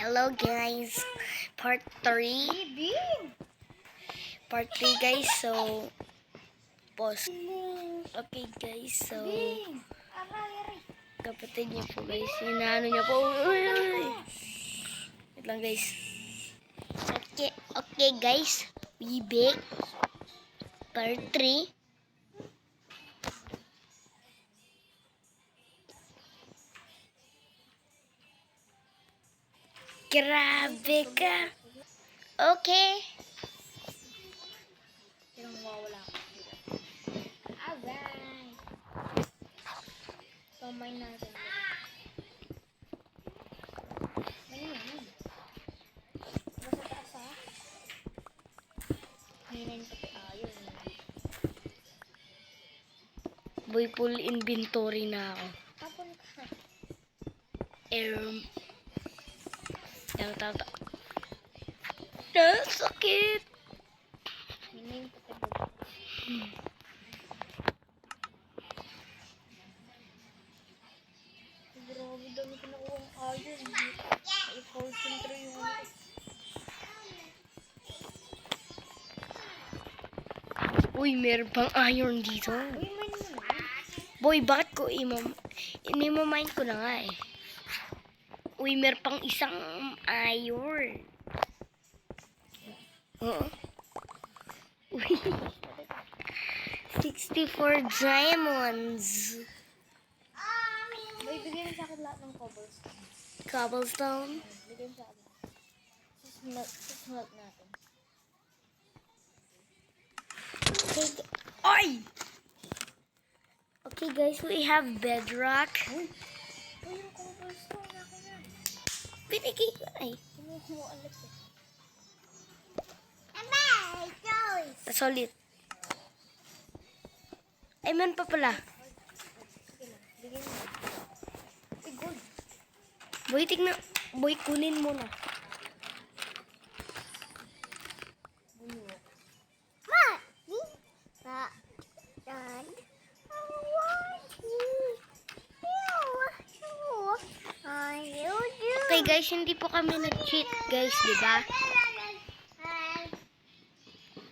Hello guys, part 3. Part 3 guys, so pause. Okay guys, so kapatid niyo po guys, inaano niya po. Wait lang guys. Okay guys, we back. Part 3. Grabe ka. Okay. Yung mawawala ako. Alright. So, mine natin. Mainin. Basta taas ha. Mainin pati ayun. Boy, full inventory na ako. Tapon ka. Tama. Sakit. Mainin pati. Grabe dami ko nakuha ang ayun. Ay, concentrate yung ano. Uy, meron pang iron dito. Uy, mainin mo na. Boy, bakit ko inimamind ko na nga eh. Uy, meron pang isang iron. Oo. Uy. 64 diamonds. May bigyan sa akin lahat ng cobblestone. Cobblestone. Bigyan sa akin. Susmelt natin. Oy! Okay guys, we have bedrock. Uy, yung cobblestone natin na. Pinigay ko na eh. Kinuha mo alas eh. Solid. Ay, man pa pala. Sige lang, bigyan mo. Uy, gold. Boy, tignan. Boy, kunin mo na. Bunyo. Okay guys, hindi po kami nag-cheat guys, di ba?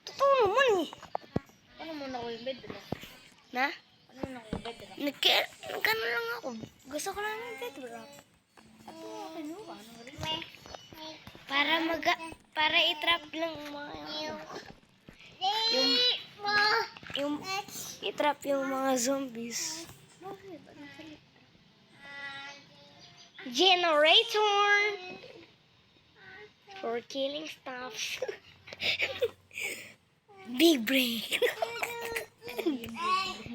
Totoo naman eh. Ano muna ko yung bed, diba? Na? Ano muna ko yung bed, diba? Nagkano lang ako. Gusto ko lang ng bedrock. At mo, kinuha. Anong rin? Para i-trap lang mga yung i-trap yung mga zombies. Bakit? Anong salit? Generator for killing stuff. Big brain.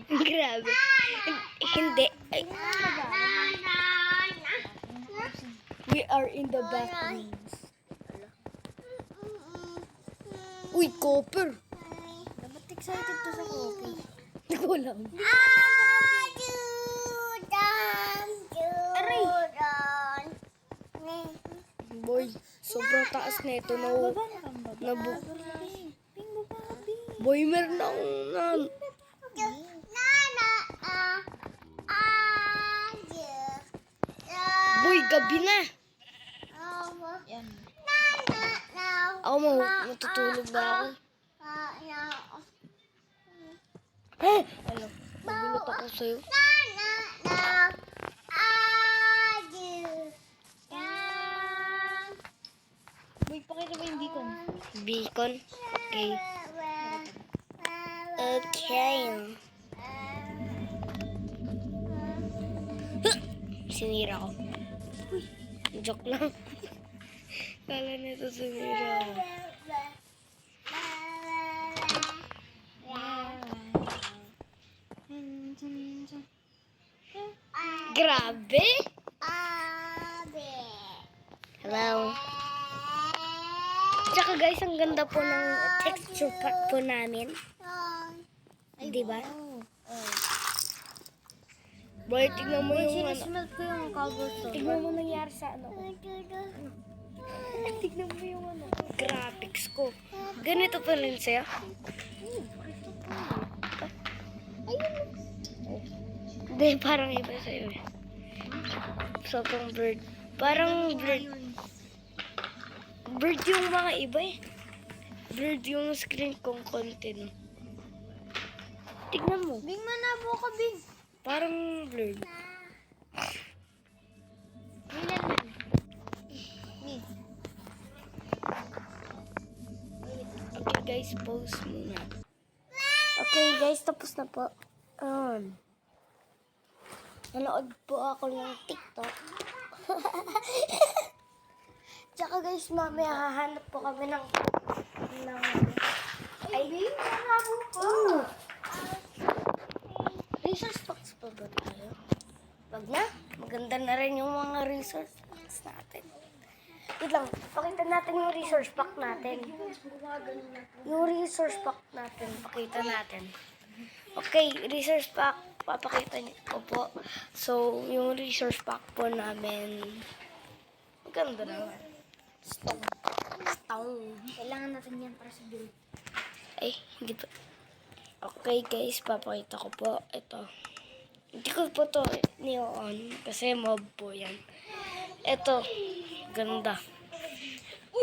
Grabe. Hindi. Ay. We are in the bathrooms. Uy, copper. Dapat excited to sa coffee. Hindi ko alam. Aray! Boy, sobrang taas na ito. Baba na kang baba. Nabu. Ping, baba ka, Ping. Boy, meron na akong Boy, gabi na. Yan. Ako matutulog ba ako? Hello. Nagulot ako sa'yo. Boy, pakita mo yung beacon. Beacon? Okay. Okay. Sinira ko. Joke lang. Kala nito sinira ko. Grabe! Hello. Tsaka guys, ang ganda po ng texture pack po namin. Di ba? Boy, tignan mo yung ano. Sinismelt ko yung cobblestone. Tignan mo nangyari sa ano. Tignan mo yung ano. Graphics ko. Ganito pa rin sa'yo. Hindi, parang iba sa'yo eh. Sobrang bird. Parang bird. Bird yung mga iba eh. Bird yung screen kong content. Tignan mo. Bing, manabo ka, Bing. Parang blurred. Bing, yan, Bing. Bing. Okay guys, pause muna. Okay guys, tapos na po. Nanood po ako ng TikTok. Tsaka guys, mamaya hahanap po kami ng Ay, Bing, manabo ka. Resource packs pa ba tayo? Wag na. Maganda na rin yung mga resource packs natin. Wait lang, pakita natin yung resource pack natin. Yung resource pack natin, pakita natin. Okay, resource pack, papakita niyo ko po. So, yung resource pack po namin, maganda naman. Stone. Kailangan natin yan para sa build. Ay, hindi pa. Okay guys, papakita ko po. Ito. Hindi ko po to ni-on kasi mob po yan. Ito. Ganda.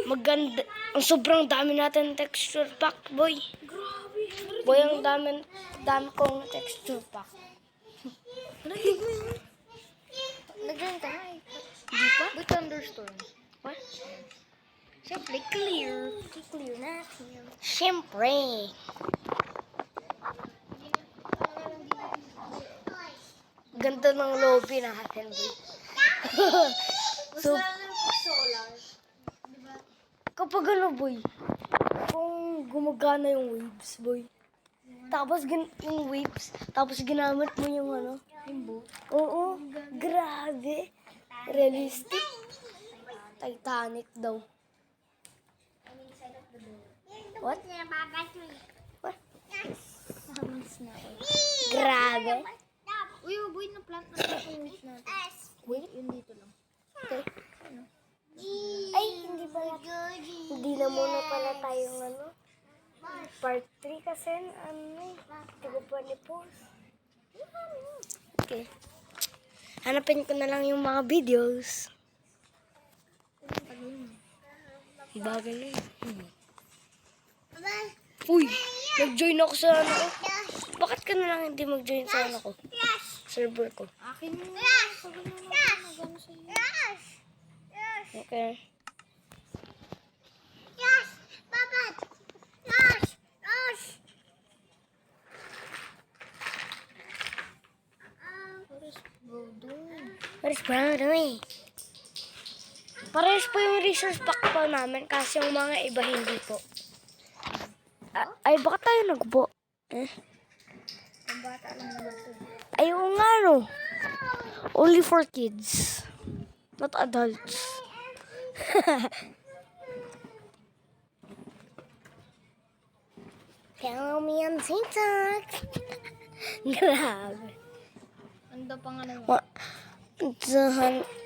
Maganda. Ang sobrang dami natin texture pack, boy. Grabe. Boy, ang dami kong texture pack. Narinig mo yun? Nagganito na eh. Di pa? With thunderstorm. What? Siyempre, clear. Clear na. Siyempre. Ganda ng lobby natin, boy. So, solar. Diba? kapag ano, boy, kung gumagana yung waves, boy, tapos yung waves, tapos ginamit mo yung ano, Limbo. oo, grabe, realistic, Titanic daw. What? What? Grabe. Uy, boy, na-plant na yung wheat natin. Wait, Yun dito lang. okay. Ay, hindi pala. Hindi na muna pala tayong ano. Part 3 kasi ano, hindi ko pa ni-post. Okay. Hanapin ko na lang yung mga videos. Bagay na yun. Uy, nag-join ako sa ano ko. Bakit ka na lang hindi mag-join sa ano ko? Server ko. Akin mo. Sabi mo na magano sa'yo. Okay. Pares pa naman eh. Pares po yung resource pack po namin kasi yung mga iba hindi po. Ay, baka tayo nagbo. Ang bata lang naman ito. Ay, oo nga no. Only for kids. Not adults. Tell me on TikTok. Grabe. Ano daw pangalan mo?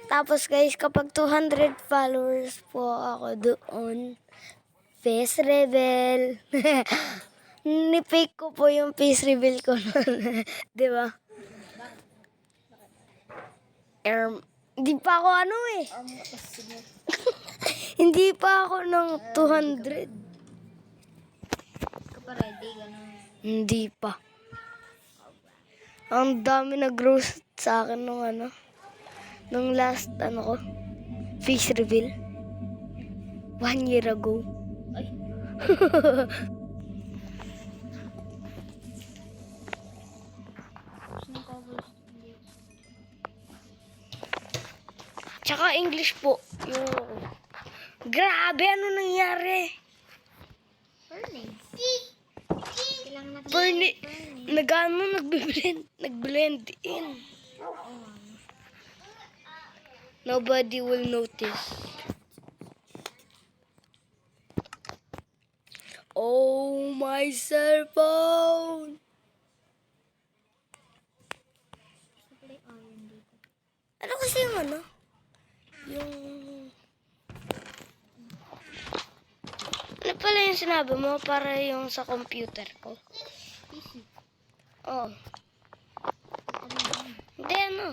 Tapos guys, kapag 200 followers po ako doon, face reveal. Ni-fake ko po yung face reveal ko noon. Di ba? Hindi pa ako ano eh. Hindi pa ako ng 200. Ka pa ready, gano'n. Hindi pa. Ang dami nag-roast sa akin nung ano. Nung last ano ko. Face reveal. 1 year ago. Ay. Sino covers? Tsaka English po. Yung... Grabe, ano nangyari? Burning. Kailangan natin. Burning. Nag-blend in. Nobody will notice. Oh, my cell phone. Supply iron dito. Ano kasi yung ano? Yung... Ano pala yung sinabi mo para yung sa computer ko? PC. Oh. Hindi, ano?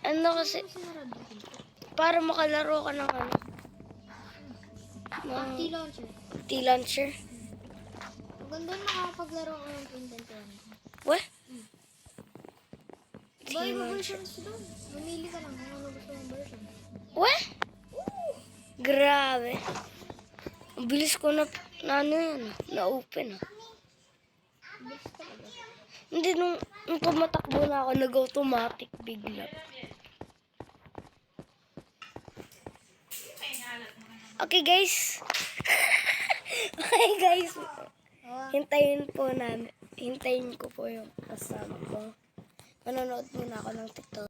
Ano kasi, Sinarado dito. para makalaro ka ng ano? T-launcher. T-launcher. Maganda nakakapaglaro ko ng Pinten 20. What? Buy mo versions doon. Mamili ka lang kung ano gusto mong version. What? Grabe. Ang bilis ko na ano yan, na-open. Bilis talaga. Hindi, nung tumatakbo na ako, nag-automatic bigla. Okay, guys. Okay, guys. Hintayin ko po yung kasama ko. Manonood muna ako ng TikTok.